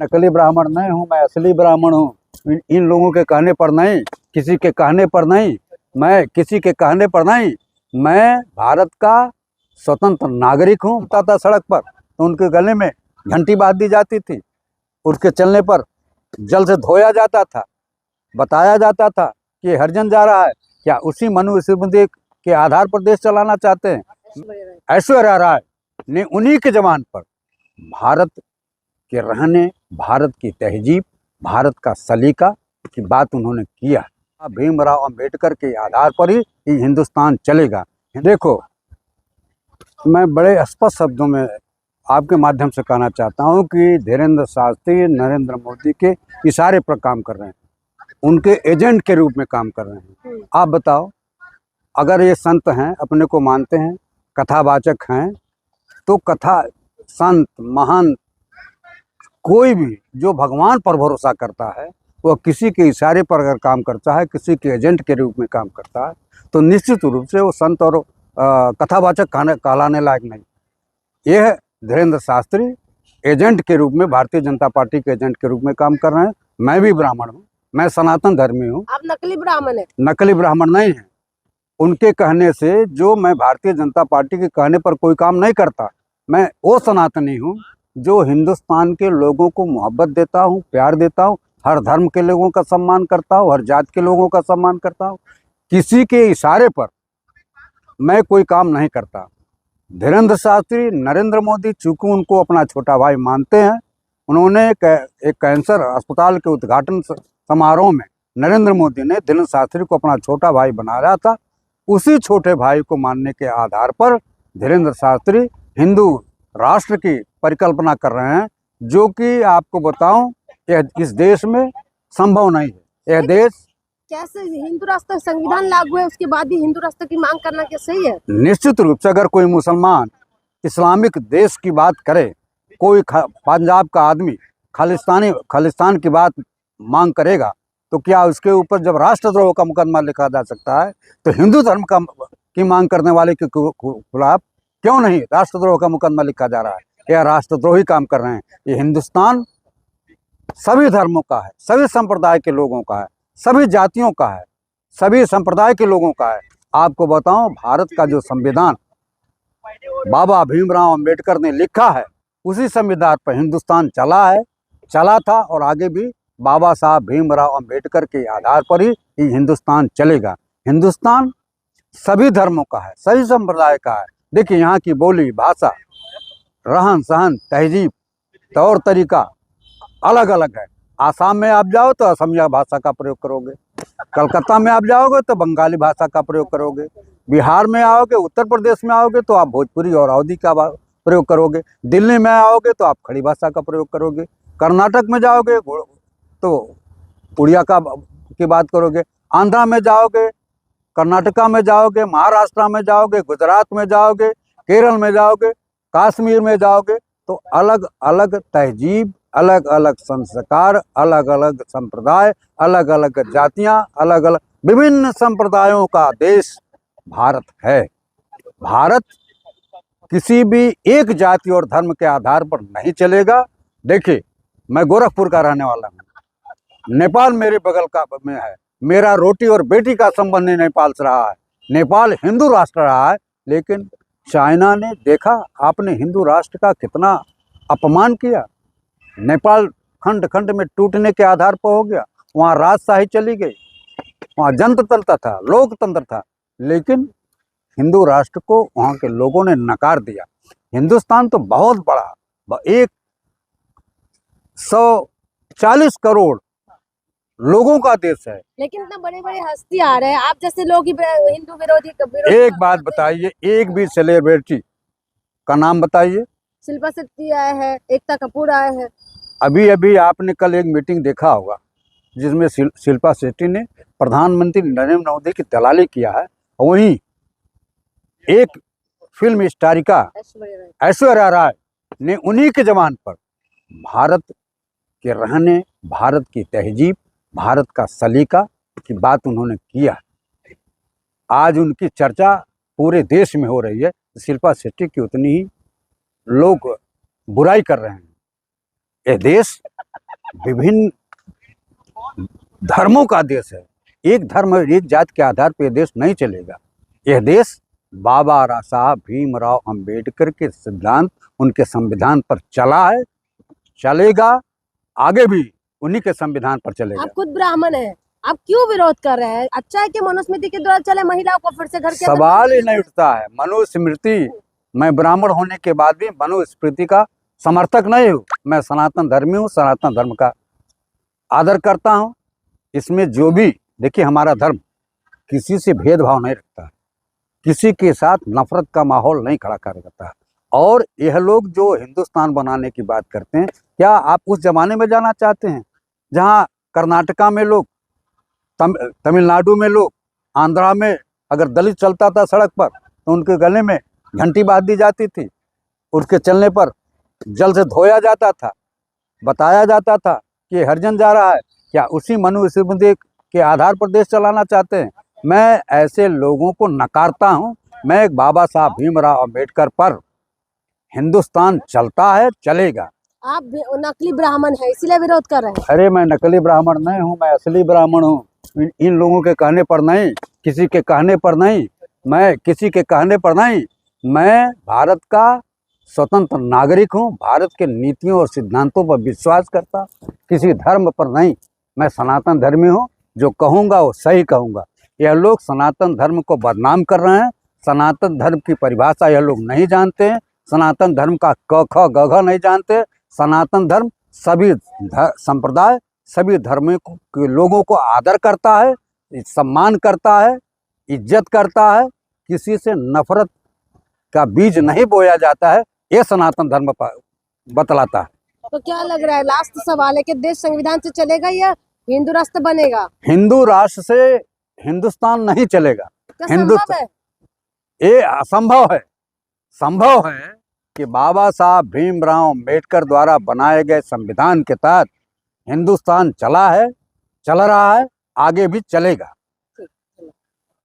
नकली ब्राह्मण नहीं हूँ, मैं असली ब्राह्मण हूँ। इन लोगों के कहने पर नहीं, किसी के कहने पर नहीं, मैं किसी के कहने पर नहीं, मैं भारत का स्वतंत्र नागरिक हूँ। उठता था सड़क पर तो उनके गले में घंटी बांध दी जाती थी, उसके चलने पर जल से धोया जाता था, बताया जाता था कि हरिजन जा रहा है। क्या उसी मनुस्मृति के आधार पर देश चलाना चाहते हैं? ऐश्वर्या राय ने उन्हीं के जवान पर भारत के रहने, भारत की तहजीब, भारत का सलीका की बात उन्होंने किया। भीमराव अंबेडकर के आधार पर ही हिंदुस्तान चलेगा। देखो, मैं बड़े स्पष्ट शब्दों में आपके माध्यम से कहना चाहता हूं कि धीरेन्द्र शास्त्री नरेंद्र मोदी के इशारे पर काम कर रहे हैं, उनके एजेंट के रूप में काम कर रहे हैं। आप बताओ, अगर ये संत हैं, अपने को मानते हैं, कथावाचक हैं, तो कथा संत महान कोई भी जो भगवान पर भरोसा करता है, वह किसी के इशारे पर अगर काम करता है, किसी के एजेंट के रूप में काम करता है, तो निश्चित रूप से वो संत और कथावाचक कहलाने लायक नहीं। यह धीरेन्द्र शास्त्री एजेंट के रूप में, भारतीय जनता पार्टी के एजेंट के रूप में काम कर रहे हैं। मैं भी ब्राह्मण हूँ, मैं सनातन धर्मी हूँ। आप नकली ब्राह्मण है? नकली ब्राह्मण नहीं है। उनके कहने से, जो मैं भारतीय जनता पार्टी के कहने पर कोई काम नहीं करता, मैं वो सनातनी हूँ जो हिंदुस्तान के लोगों को मोहब्बत देता हूँ, प्यार देता हूँ, हर धर्म के लोगों का सम्मान करता हूँ, हर जात के लोगों का सम्मान करता हूँ। किसी के इशारे पर मैं कोई काम नहीं करता। धीरेन्द्र शास्त्री नरेंद्र मोदी चूंकि उनको अपना छोटा भाई मानते हैं, उन्होंने एक कैंसर अस्पताल के उद्घाटन समारोह में नरेंद्र मोदी ने धीरेन्द्र शास्त्री को अपना छोटा भाई बनाया था। उसी छोटे भाई को मानने के आधार पर धीरेन्द्र शास्त्री हिंदू राष्ट्र की परिकल्पना कर रहे हैं, जो कि आपको बताऊं, यह इस देश में संभव नहीं है। यह देश कैसे हिंदू राष्ट्र संविधान लागू है, उसके बाद भी हिंदू राष्ट्र की मांग करना क्या सही है? निश्चित रूप से अगर कोई मुसलमान इस्लामिक देश की बात करे, कोई पंजाब का आदमी खालिस्तान की बात मांग करेगा, तो क्या उसके ऊपर जब राष्ट्रद्रोह का मुकदमा लिखा जा सकता है, तो हिंदू धर्म की मांग करने वाले के खिलाफ क्यों नहीं राष्ट्रद्रोह का मुकदमा लिखा जा रहा है? यह राष्ट्रद्रोही काम कर रहे हैं। ये हिंदुस्तान सभी धर्मों का है, सभी संप्रदाय के लोगों का है, सभी जातियों का है, सभी संप्रदाय के लोगों का है। आपको बताऊं, भारत का जो संविधान बाबा भीमराव अंबेडकर ने लिखा है, उसी संविधान पर हिंदुस्तान चला था और आगे भी बाबा साहब भीमराव अंबेडकर के आधार पर ही हिंदुस्तान चलेगा। हिंदुस्तान सभी धर्मों का है, सभी संप्रदाय का है। देखिए, यहाँ की बोली, भाषा, रहन सहन, तहजीब, तौर तरीका अलग अलग है। आसाम में आप जाओ तो असमिया भाषा का प्रयोग करोगे, कलकत्ता में आप जाओगे तो बंगाली भाषा का प्रयोग करोगे, बिहार में आओगे, उत्तर प्रदेश में आओगे तो आप भोजपुरी और अवधी का प्रयोग करोगे, दिल्ली में आओगे तो आप खड़ी भाषा का प्रयोग करोगे, कर्नाटक में जाओगे तो उड़िया की बात करोगे, आंध्रा में जाओगे, कर्नाटका में जाओगे, महाराष्ट्र में जाओगे, गुजरात में जाओगे, केरल में जाओगे, कश्मीर में जाओगे, तो अलग अलग तहजीब, अलग अलग संस्कार, अलग अलग संप्रदाय, अलग अलग जातियां, अलग अलग विभिन्न संप्रदायों का देश भारत है। भारत किसी भी एक जाति और धर्म के आधार पर नहीं चलेगा। देखिए, मैं गोरखपुर का रहने वाला हूँ, नेपाल मेरे बगल का में है, मेरा रोटी और बेटी का संबंध नेपाल से रहा है। नेपाल हिंदू राष्ट्र रहा है, लेकिन चाइना ने देखा आपने हिंदू राष्ट्र का कितना अपमान किया। नेपाल खंड खंड में टूटने के आधार पर हो गया, वहाँ राजशाही चली गई, वहाँ जनतंत्र था, लोकतंत्र था, लेकिन हिंदू राष्ट्र को वहाँ के लोगों ने नकार दिया। हिंदुस्तान तो बहुत बड़ा, 140 करोड़ लोगों का देश है, लेकिन इतना बड़े बड़े हस्ती आ रहे हैं, आप जैसे लोग ही हिंदू विरोधी एक बात बताइए, एक भी सेलिब्रिटी का नाम बताइए। शिल्पा शेट्टी आए हैं, एकता कपूर आए हैं। अभी अभी आपने कल एक मीटिंग देखा होगा जिसमें शिल्पा शेट्टी ने प्रधानमंत्री नरेंद्र मोदी की दलाली किया है। वहीं एक फिल्म स्टारिका ऐश्वर्या राय ने उन्हीं के जवान पर भारत के रहने, भारत की तहजीब, भारत का सलीका की बात उन्होंने किया। आज उनकी चर्चा पूरे देश में हो रही है। शिल्पा शेट्टी की उतनी ही लोग बुराई कर रहे हैं। यह देश विभिन्न धर्मों का देश है। एक धर्म और एक जात के आधार पर यह देश नहीं चलेगा। यह देश बाबा साहब भीमराव अंबेडकर के सिद्धांत, उनके संविधान पर चला है, चलेगा, आगे भी उन्हीं के संविधान पर चलेगा। आप खुद ब्राह्मण हैं, आप क्यों विरोध कर रहे हैं? अच्छा है कि मनुस्मृति के द्वारा चले, महिलाओं को फिर से घर के अंदर सवाल ही नहीं उठता है। मनुस्मृति, मैं ब्राह्मण होने के बाद भी मनुस्मृति का समर्थक नहीं हूँ। मैं सनातन धर्मी हूँ, सनातन धर्म का आदर करता हूँ। इसमें जो भी, देखिए हमारा धर्म किसी से भेदभाव नहीं रखता, किसी के साथ नफरत का माहौल नहीं खड़ा कर देता। और यह लोग जो हिंदुस्तान बनाने की बात करते हैं, क्या आप उस जमाने में जाना चाहते हैं जहाँ कर्नाटका में लोग, तमिलनाडु में लोग, आंध्रा में अगर दलित चलता था सड़क पर तो उनके गले में घंटी बांध दी जाती थी, उसके चलने पर जल से धोया जाता था, बताया जाता था कि हरिजन जा रहा है? क्या उसी मनुस्मृति के आधार पर देश चलाना चाहते हैं? मैं ऐसे लोगों को नकारता हूं। मैं एक बाबा साहब भीमराव अंबेडकर पर हिंदुस्तान चलता है, चलेगा। आप नकली ब्राह्मण हैं इसलिए विरोध कर रहे हैं? अरे मैं नकली ब्राह्मण नहीं हूं, मैं असली ब्राह्मण हूं। इन लोगों के कहने पर नहीं, किसी के कहने पर नहीं, मैं किसी के कहने पर नहीं, मैं भारत का स्वतंत्र नागरिक हूं। भारत के नीतियों और सिद्धांतों पर विश्वास करता, किसी धर्म पर नहीं। मैं सनातन धर्मी हूं, जो कहूँगा वो सही कहूँगा। यह लोग सनातन धर्म को बदनाम कर रहे हैं। सनातन धर्म की परिभाषा यह लोग नहीं जानते हैं। सनातन धर्म का क ख ग घ नहीं जानते। सनातन धर्म सभी संप्रदाय, सभी धर्मों के लोगों को आदर करता है, सम्मान करता है, इज्जत करता है। किसी से नफरत का बीज नहीं बोया जाता है, ये सनातन धर्म बतलाता है। तो क्या लग रहा है, लास्ट सवाल है कि देश संविधान से चलेगा या हिंदू राष्ट्र बनेगा? हिंदू राष्ट्र से हिंदुस्तान नहीं चलेगा। क्या संभव है? ये असंभव है। संभव है कि बाबा साहब भीमराव अंबेडकर द्वारा बनाए गए संविधान के तहत हिंदुस्तान चला है, चल रहा है, आगे भी चलेगा।